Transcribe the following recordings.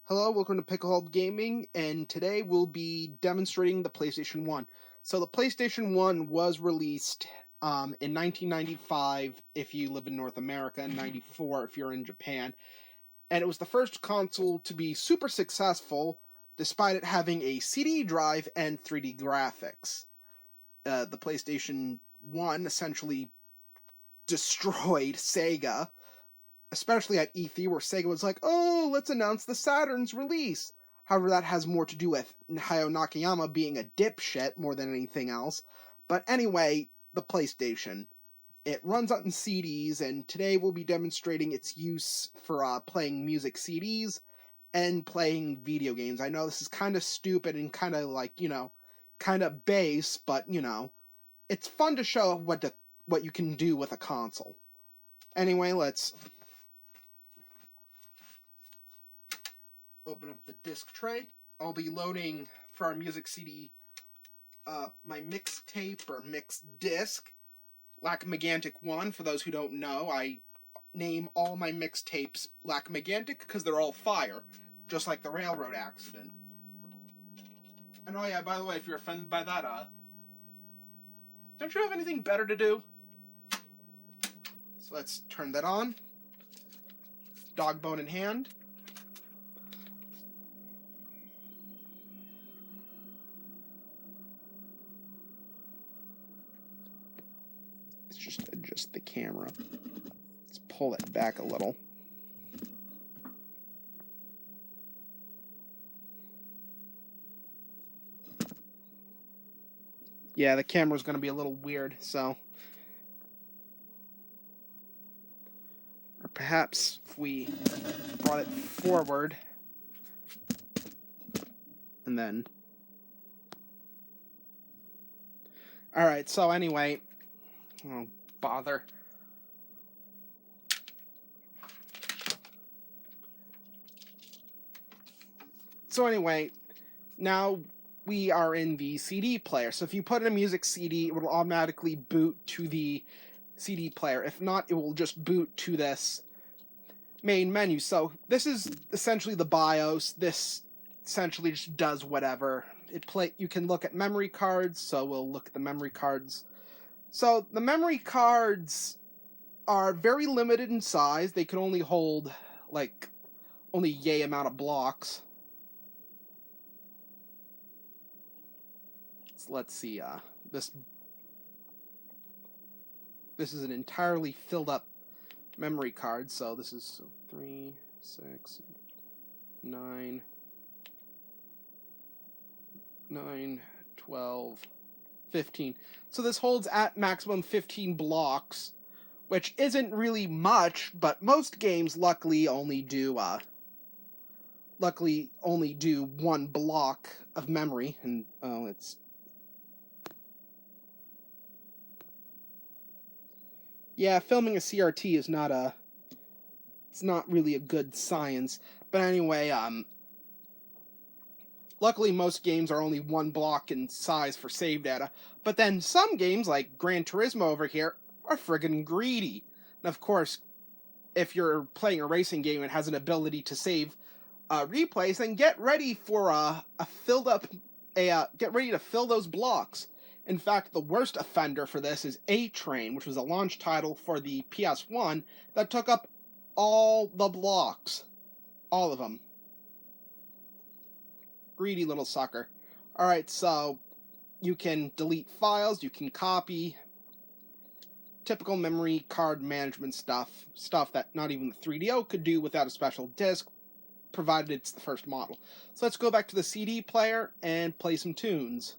Hello, welcome to Picklehole Gaming, and today we'll be demonstrating the PlayStation 1. So the PlayStation 1 was released in 1995 if you live in North America, and 94 if you're in Japan. And it was the first console to be super successful, despite it having a CD drive and 3D graphics. The PlayStation 1 essentially destroyed Sega, especially at E3, where Sega was like, "Oh, let's announce the Saturn's release." However, that has more to do with Hayao Nakayama being a dipshit more than anything else. But anyway, the PlayStation. It runs on CDs, and today we'll be demonstrating its use for playing music CDs and playing video games. I know this is kind of stupid and kind of like, kind of base, but, it's fun to show what you can do with a console. Anyway, let's open up the disc tray. I'll be loading for our music CD my mixtape or mixed disc, Lac-Megantic 1. For those who don't know, I name all my mixtapes Lac-Megantic because they're all fire, just like the railroad accident. And oh yeah, by the way, if you're offended by that, don't you have anything better to do? So let's turn that on. Dog bone in hand. Let's just adjust the camera. Let's pull it back a little. Yeah, the camera's going to be a little weird, so... Or perhaps if we brought it forward and then... Alright, so anyway... Oh, bother. So anyway, now we are in the CD player. So if you put in a music CD, it will automatically boot to the CD player. If not, it will just boot to this main menu. So this is essentially the BIOS. This essentially just does whatever. You can look at memory cards, so we'll look at the memory cards. So the memory cards are very limited in size. They can only hold like only yay amount of blocks. Let's see, this is an entirely filled up memory card, so this is 3, 6, 9, 12, 15. So this holds at maximum 15 blocks, which isn't really much, but most games luckily only do one block of memory, and yeah, filming a CRT is it's not really a good science. But anyway, luckily most games are only one block in size for save data. But then some games, like Gran Turismo over here, are friggin' greedy. And of course, if you're playing a racing game and has an ability to save replays, then get ready for get ready to fill those blocks. In fact, the worst offender for this is A-Train, which was a launch title for the PS1 that took up all the blocks. All of them. Greedy little sucker. Alright, so you can delete files, you can copy. Typical memory card management stuff. Stuff that not even the 3DO could do without a special disc, provided it's the first model. So let's go back to the CD player and play some tunes.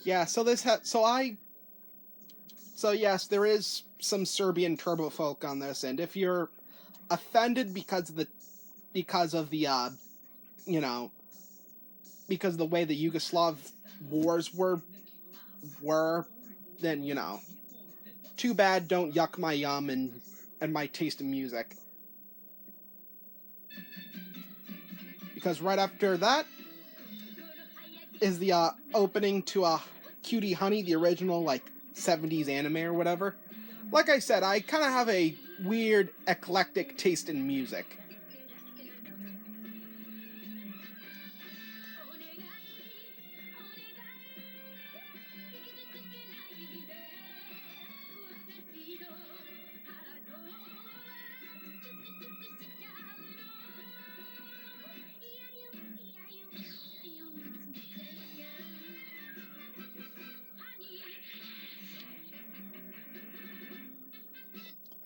Yeah, so yes, there is some Serbian turbo folk on this, and if you're offended because of the because of the way the Yugoslav wars were, then too bad. Don't yuck my yum and my taste in music. because right after that is the opening to Cutie Honey, the original like 70s anime or whatever. Like I said, I kind of have a weird, eclectic taste in music.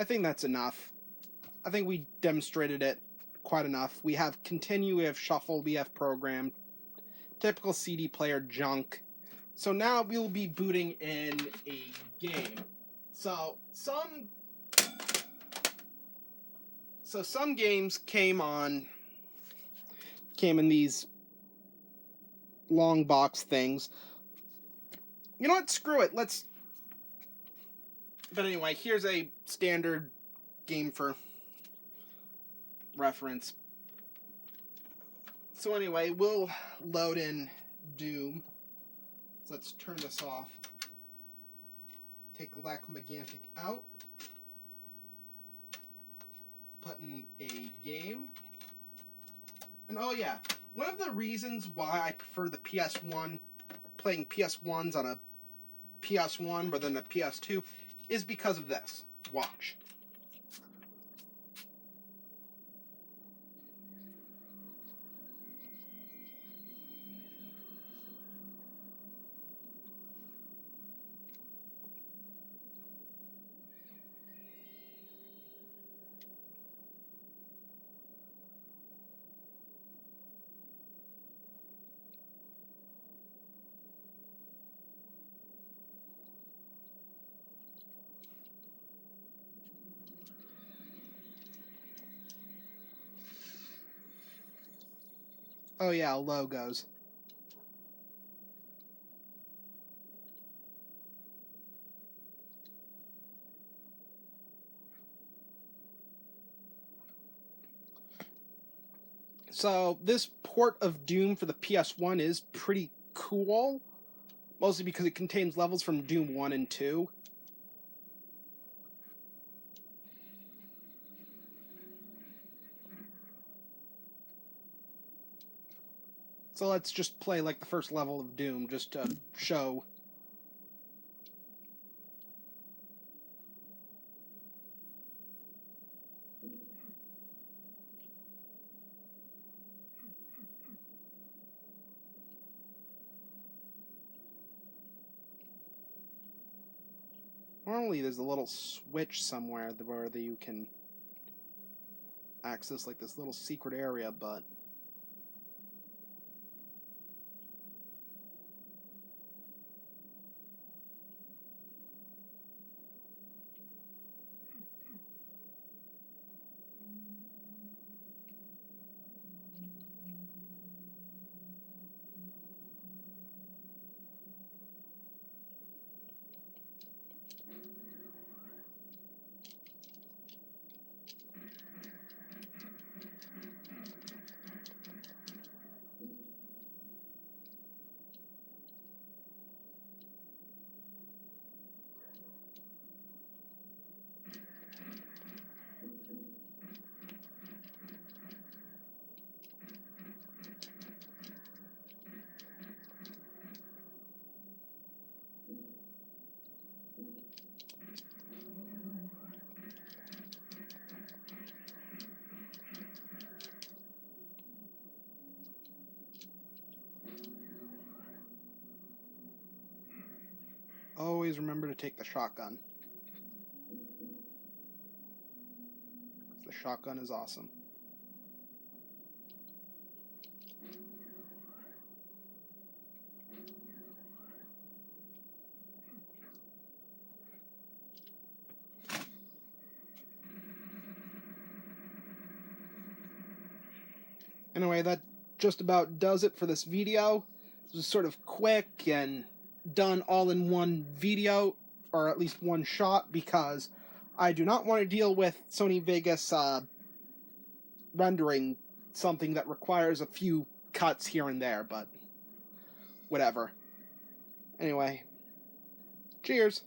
I think that's enough. I think we demonstrated it quite enough. We have continue, we have shuffle, we have program, typical CD player junk. So now we'll be booting in a game. So some games came in these long box things. You know what? Screw it. But anyway, here's a standard game for reference. So anyway, we'll load in Doom. So let's turn this off. Take Lac Megantic out. Put in a game. And oh yeah, one of the reasons why I prefer the PS1, playing PS1s on a PS1 rather than a PS2, is because of this. Watch. Oh yeah, logos. So this port of Doom for the PS1 is pretty cool, mostly because it contains levels from Doom 1 and 2. So let's just play like the first level of Doom just to show. Normally there's a little switch somewhere where you can access like this little secret area, but always remember to take the shotgun. The shotgun is awesome. Anyway, that just about does it for this video. This was sort of quick and done all in one video, or at least one shot, because I do not want to deal with Sony Vegas rendering something that requires a few cuts here and there, but whatever. Anyway, cheers.